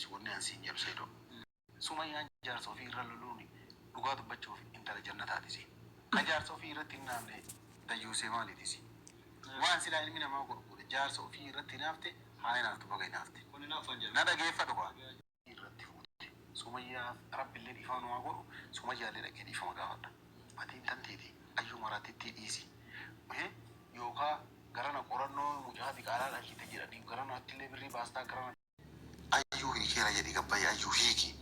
wanni ansiin jabsee dho. Sumayyaan jaarsa ofii irra loluuni dhugaa dubbachuuf intala jannataatisi. Ka jaarsa ofii irratti hin naafne dayyuusee maaliitisi. Waan silaa ilmi namaa gurgure jaarsa ofii irratti naafte haa hinaaftu baga hinaafte. Na dhageeffadhu baa. Irratti fuute. Sumayyaa rabbillee dhiifama namaa godhu sumayyaallee dhaqee dhiifama gaafadha. Matiin tanteeti ayyuu maraatitti dhiisi. Yookaan garana qorannoo mucaa xiqqaadhaan ashiite jedhanii garana attillee birrii baastaa garana. Ayyuu hiikeera jedhi gabbayyi ayyuu hiiki.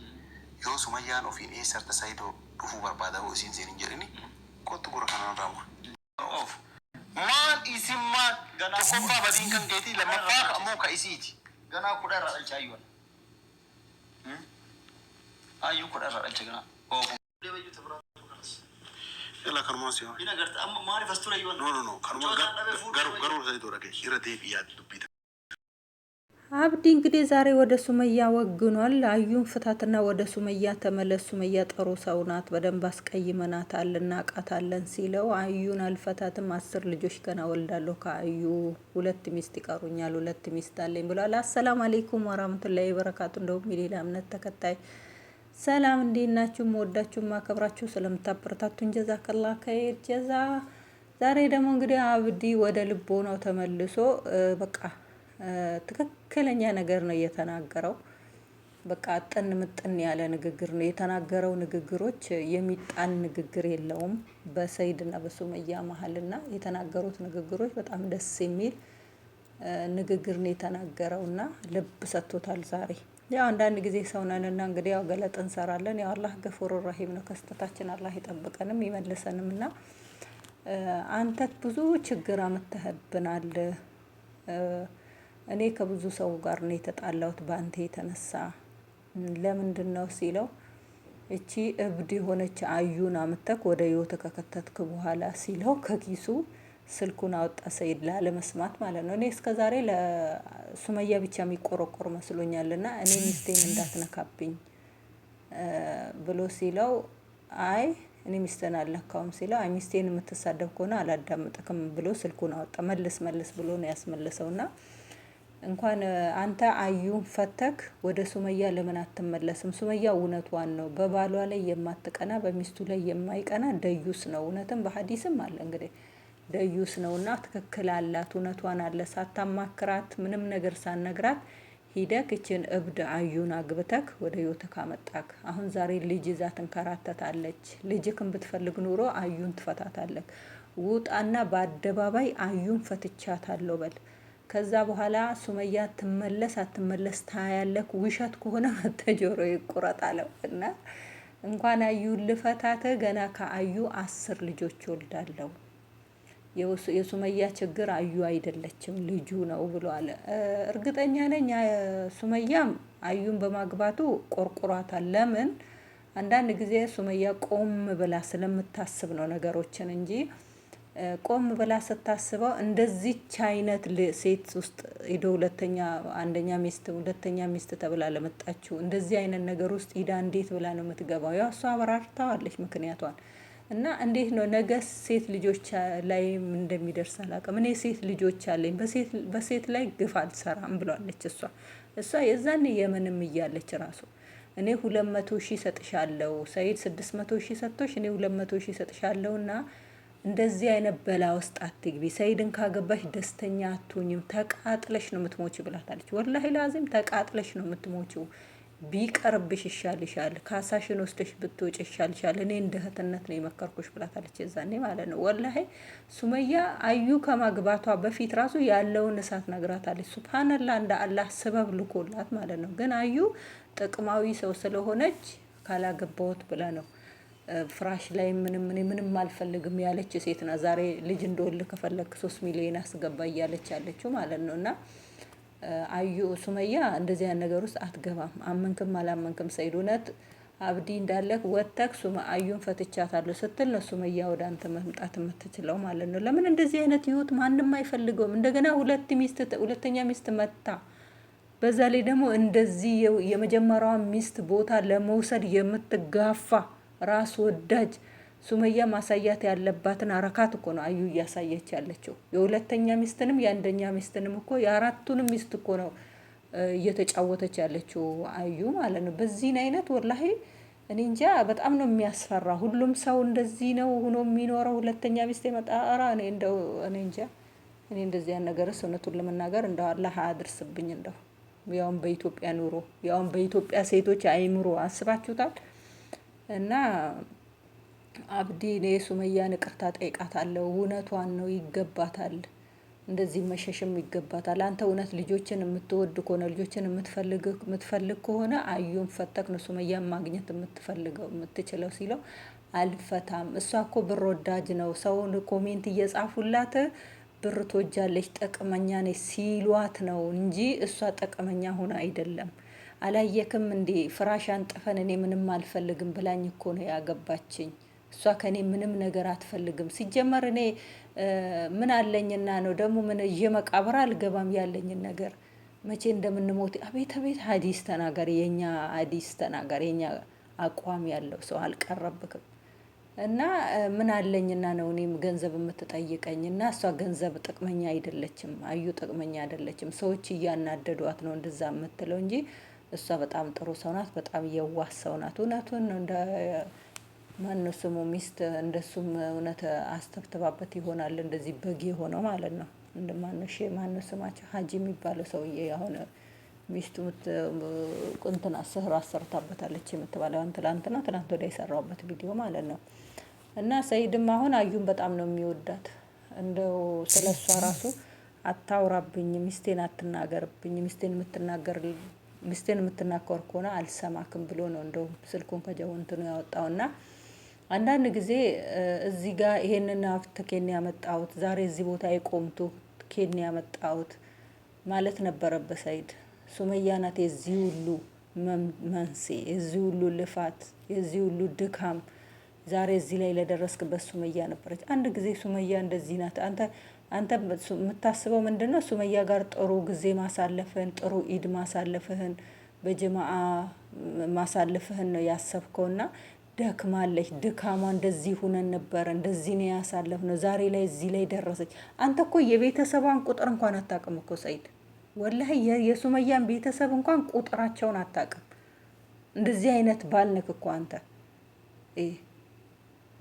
Yoo sumayyaan ofiin eessarta sayidoo dhufuu barbaada hoo isiin seenin jedhini kottu gura kanaan raawwa. Maal isin maal tokkoffaa badiin kan keetii lammaffaa ammoo ka isiiti. Ganaa kudha irraa dhalcha ayyuun. Ayyuu kudha irraa dhalcha ganaa. Ela karmaas yoo. Ina garta amma maaliif as ture ayyuun? No. Karmaa garuu sayidoo dhagee irra deebii yaadu dubbita. አብዲ እንግዲህ ዛሬ ወደ ሱመያ ወግኗል። አዩን ፍታትና ወደ ሱመያ ተመለስ፣ ሱመያ ጥሩ ሰው ናት፣ በደንብ አስቀይመናታል፣ እናቃታለን ሲለው አዩን አልፈታትም፣ 10 ልጆች ገና ወልዳለሁ ከአዩ 2 ሚስት ይቀሩኛል፣ 2 ሚስት አለኝ ብሏል። አሰላሙ አለይኩም ወራህመቱላሂ ወበረካቱ። እንደውም የሌላ እምነት ተከታይ ሰላም እንዴት ናችሁ? ወዳችሁ ማከብራችሁ ስለምታበረታቱን ጀዛከላህ ኸይር ጀዛ። ዛሬ ደግሞ እንግዲህ አብዲ ወደ ልቦ ነው ተመልሶ በቃ ትክክለኛ ነገር ነው የተናገረው። በቃ አጠን ምጥን ያለ ንግግር ነው የተናገረው። ንግግሮች የሚጣል ንግግር የለውም በሰይድና በሱመያ መሐልና የተናገሩት ንግግሮች በጣም ደስ የሚል ንግግር ነው የተናገረውና ልብ ሰጥቶታል። ዛሬ ያው አንዳንድ ጊዜ ሰው ነንና እንግዲህ ያው ገለጥ እንሰራለን። ያው አላህ ገፉር ረሂም ነው። ከስተታችን አላህ ይጠብቀንም ይመልሰንምና አንተ ብዙ ችግር አመተህብናል። እኔ ከብዙ ሰው ጋር ነው የተጣላሁት ባንተ የተነሳ። ለምንድነው ሲለው እቺ እብድ ሆነች አዩን አመተክ ወደ ህይወት ከከተትክ በኋላ ሲለው ከኪሱ ስልኩን አወጣ ሰይድ ላለመስማት ማለት ነው። እኔ እስከዛሬ ለሱመያ ብቻ የሚቆረቆር መስሎኛልና እኔ ሚስቴን እንዳትነካብኝ ብሎ ሲለው አይ እኔ ሚስቴን አልነካውም ሲለው አይ ሚስቴን የምትሳደብ ከሆነ አላዳምጥክም ብሎ ስልኩን አወጣ። መልስ ብሎ ነው ያስመለሰውና እንኳን አንተ አዩን ፈተክ ወደ ሱመያ ለምን አትመለስም? ሱመያ እውነቷን ነው። በባሏ ላይ የማትቀና በሚስቱ ላይ የማይቀና ደዩስ ነው። እውነትም በሐዲስም አለ እንግዲህ ደዩስ ነውና ትክክል አላት፣ እውነቷን አለ። ሳታማክራት ምንም ነገር ሳነግራት ሂደክ እችን እብድ አዩን አግብተክ ወደ ህይወትክ አመጣክ። አሁን ዛሬ ልጅ ይዛ ትንከራተታለች። ልጅክን ብትፈልግ ኑሮ አዩን ትፈታታለክ። ውጣና በአደባባይ አዩን ፈትቻታለሁ በል። ከዛ በኋላ ሱመያ ትመለስ አትመለስ ታያለክ። ውሸት ከሆነ ተጆሮ ይቆረጣለው እና እንኳን አዩ ልፈታተ ገና ከአዩ 10 ልጆች ወልዳለሁ። የሱመያ ችግር አዩ አይደለችም ልጁ ነው ብሏል። እርግጠኛ ነኝ ሱመያም አዩን በማግባቱ ቆርቆራታል። ለምን አንዳንድ ጊዜ ሱመያ ቆም ብላ ስለምታስብ ነው ነገሮችን እንጂ ቆም ብላ ስታስበው እንደዚህች አይነት ሴት ውስጥ ሄዶ አንደኛ ሚስት ተብላ ለመጣችው እንደዚህ አይነት ነገር ውስጥ ሄዳ እንዴት ብላ ነው የምትገባው? ያው እሷ አብራርታዋለች ምክንያቷን እና እንዴት ነው ነገ ሴት ልጆች ላይ እንደሚደርስ አላውቅም። እኔ ሴት ልጆች አለኝ በሴት ላይ ግፍ አልሰራም ብላለች እሷ የዛኔ የምንም እያለች ራሱ እኔ 200,000 ሰጥሻለሁ ሰይድ 600,000 ሰጥቶሽ እኔ 200,000 ሰጥሻለሁና እንደዚህ አይነት በላ ውስጥ አትግቢ። ሰይድን ካገባሽ ደስተኛ አትሆኝም፣ ተቃጥለሽ ነው የምትሞቺ ብላታለች። ወላሂ ላዚም ተቃጥለሽ ነው የምትሞቺው። ቢቀርብሽ ይሻልሻል፣ ካሳሽን ወስደሽ ብትወጪ ይሻልሻል። እኔ እንደ እህትነት ነው የመከርኩሽ ብላታለች የዛኔ ማለት ነው። ወላሂ ሱመያ አዩ ከማግባቷ በፊት ራሱ ያለውን እሳት ነግራታለች። ሱብሃንአላህ እንደ አላህ ስበብ ልኮላት ማለት ነው። ግን አዩ ጥቅማዊ ሰው ስለሆነች ካላገባሁት ብላ ነው ፍራሽ ላይ ምንም አልፈልግም ያለች ሴት ናት። ዛሬ ልጅ እንደወልድ ከፈለክ 3 ሚሊዮን አስገባ እያለች ያለችው ማለት ነውና አዩ ሱመያ እንደዚህ አይነት ነገር ውስጥ አትገባም። አመንክም አላመንክም ሰይድ እውነት አብዲ እንዳለክ ወተክ አዩን ፈትቻታለሁ ስትል ነው ሱመያ ወደ አንተ መምጣት የምትችለው ማለት ነው። ለምን እንደዚህ አይነት ህይወት ማንም አይፈልገውም። እንደገና ሁለተኛ ሚስት መታ በዛ ላይ ደግሞ እንደዚህ የመጀመሪያዋ ሚስት ቦታ ለመውሰድ የምትጋፋ ራስ ወዳጅ ሱመያ ማሳያት ያለባትን አረካት እኮ ነው አዩ እያሳየች ያለችው። የሁለተኛ ሚስትንም የአንደኛ ሚስትንም እኮ የአራቱንም ሚስት እኮ ነው እየተጫወተች ያለችው አዩ ማለት ነው። በዚህን አይነት ወላሂ እኔ እንጃ በጣም ነው የሚያስፈራ። ሁሉም ሰው እንደዚህ ነው ሆኖ የሚኖረው። ሁለተኛ ሚስት የመጣ እኔ እንደው እኔ እንጃ እኔ እንደዚህ ያን ነገርስ እውነቱን ለመናገር እንደው አላህ አያድርስብኝ። እንደው ያውም በኢትዮጵያ ኑሮ ያውም በኢትዮጵያ ሴቶች አይምሮ አስባችሁታል? እና አብዲ እኔ ሱመያን ይቅርታ ጠይቃታለሁ። እውነቷን ነው፣ ይገባታል። እንደዚህ መሸሽም ይገባታል። አንተ እውነት ልጆችን የምትወድ ከሆነ ልጆችን የምትፈልግ ከሆነ አዩን ፈተክ ነው ሱመያን ማግኘት የምትችለው ሲለው አልፈታም። እሷ እኮ ብር ወዳጅ ነው። ሰውን ኮሜንት እየጻፉላት ብር ትወጃለች፣ ጠቅመኛ ነች ሲሏት ነው እንጂ እሷ ጠቅመኛ ሆነ አይደለም። አላየክም እንዴ ፍራሽ አንጥፈን እኔ ምንም አልፈልግም ብላኝ እኮ ነው ያገባችኝ። እሷ ከኔ ምንም ነገር አትፈልግም። ሲጀመር እኔ ምን አለኝና ነው ደግሞ ምን ይዤ መቃብር አልገባም። ያለኝን ነገር መቼ እንደምንሞት አቤት አቤት ሀዲስ ተናገር። የኛ ሀዲስ ተናገር። የኛ አቋም ያለው ሰው አልቀረብክም። እና ምን አለኝና ነው እኔም ገንዘብ የምትጠይቀኝ? እና እሷ ገንዘብ ጥቅመኛ አይደለችም። አዩ ጥቅመኛ አይደለችም። ሰዎች እያናደዷት ነው እንደዛ የምትለው እንጂ እሷ በጣም ጥሩ ሰው ናት። በጣም የዋህ ሰው ናት። እውነቱን ነው። እንደ ማነው ስሙ ሚስት እንደሱም እውነት አስተብትባበት ይሆናል እንደዚህ በግ የሆነው ማለት ነው። እንደ ማነው ስማቸው ሀጂ የሚባለው ሰውዬ አሁን ሚስቱ እንትና ስህር አሰርታበታለች የምትባለው ትላንትና ትላንት ወዲያ የሰራሁበት ቪዲዮ ማለት ነው። እና ሰይድም አሁን አዩን በጣም ነው የሚወዳት። እንደው ስለሷ ራሱ አታውራብኝ፣ ሚስቴን አትናገርብኝ፣ ሚስቴን የምትናገር ከሆነ አልሰማክም ብሎ ነው እንደው ስልኩን ከጀወንትኑ ያወጣውና አንዳንድ ጊዜ እዚህ ጋር ይሄንን ሀብት ኬን ያመጣሁት ዛሬ እዚህ ቦታ የቆምቱ ኬን ያመጣሁት ማለት ነበረበት ሰይድ። ሱመያ ናት የዚህ ሁሉ መንስኤ፣ የዚህ ሁሉ ልፋት፣ የዚህ ሁሉ ድካም። ዛሬ እዚህ ላይ ለደረስክበት ሱመያ ነበረች። አንድ ጊዜ ሱመያ እንደዚህ ናት። አንተ የምታስበው ምንድነው? ሱመያ ጋር ጥሩ ጊዜ ማሳለፍህን፣ ጥሩ ኢድ ማሳለፍህን፣ በጀማአ ማሳለፍህን ነው ያሰብከውና ደክማለች። ድካማ እንደዚህ ሁነን ነበረ፣ እንደዚህ ነው ያሳለፍነው። ዛሬ ላይ እዚህ ላይ ደረሰች። አንተ እኮ የቤተሰቧን ቁጥር እንኳን አታውቅም እኮ ሰይድ። ወላሂ የሱመያን ቤተሰብ እንኳን ቁጥራቸውን አታውቅም። እንደዚህ አይነት ባልነክ እኮ አንተ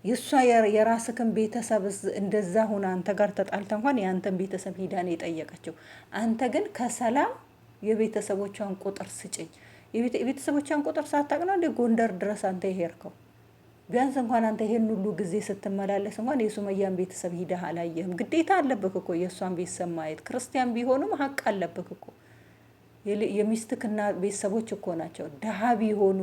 የእሷ የራስክን ቤተሰብ እንደዛ ሁና አንተ ጋር ተጣልተ እንኳን የአንተን ቤተሰብ ሂዳ ነው የጠየቀችው። አንተ ግን ከሰላም የቤተሰቦቿን ቁጥር ስጭኝ። የቤተሰቦቿን ቁጥር ሳታውቅ ነው እንደ ጎንደር ድረስ አንተ የሄድከው? ቢያንስ እንኳን አንተ ይሄን ሁሉ ጊዜ ስትመላለስ እንኳን የሱመያን ቤተሰብ ሂደህ አላየህም። ግዴታ አለብህ እኮ የእሷን ቤተሰብ ማየት። ክርስቲያን ቢሆኑም ሀቅ አለብህ እኮ። የሚስትክና ቤተሰቦች እኮ ናቸው። ደሃ ቢሆኑ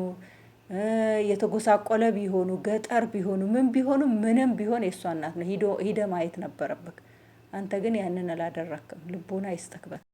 የተጎሳቆለ ቢሆኑ ገጠር ቢሆኑ ምን ቢሆኑ ምንም ቢሆን የእሷ እናት ነው። ሂደ ማየት ነበረብህ። አንተ ግን ያንን አላደረክም። ልቦና ይስጠክበት።